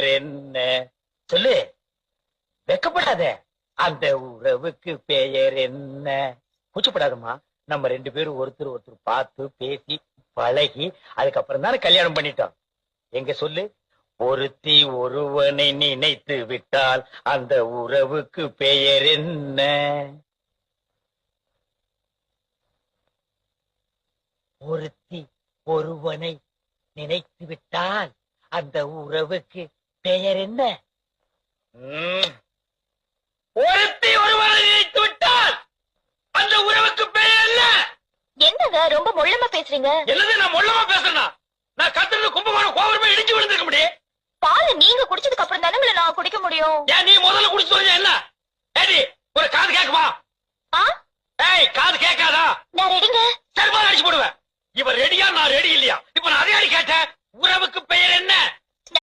பெயர் என்ன? சொல்லு, வெக்கப்படாத. அந்த உறவுக்கு பெயர் என்ன? கூச்சப்படாதம்மா. நம்ம 2 பேரும் ஒருத்தர் ஒருத்தர் பார்த்து பேசி பழகி அதுக்கப்புறம் தானே கல்யாணம் பண்ணிட்டோம். எங்க சொல்லு. ஒருத்தி ஒருவனை நினைத்து விட்டால் அந்த உறவுக்கு பெயர் என்ன? ஒருத்தி ஒருவனை நினைத்து விட்டால் அந்த உறவுக்கு பெயர் என்ன? ஒருத்தி ஒருவனை நினைத்து விட்டால் அந்த உறவுக்கு பெயர் என்ன? என்னங்க ரொம்ப மொள்ளமா பேசுறீங்க? என்னது நான் மொள்ளமா பேசுறேனா? நான் கத்துறது கும்பகோணம் கோவரமா இடிச்சு விழுந்திருக்க முடியும். பால் நீங்க குடிச்சதுக்கு அப்புறம் தானே நான் குடிக்க முடியும். ஏன் நீ முதல்ல குடிச்சு சொல்லுங்க என்ன? ஏடி ஒரு காது கேக்குமா? ஏய் காது கேட்காதா? நான் ரெடிங்க. சர்வா அடிச்சு போடுவேன். இவன் ரெடியா நான் ரெடி இல்லையா? இப்ப நான் அதே அடி கேட்டேன். உறவுக்கு பெயர் என்ன?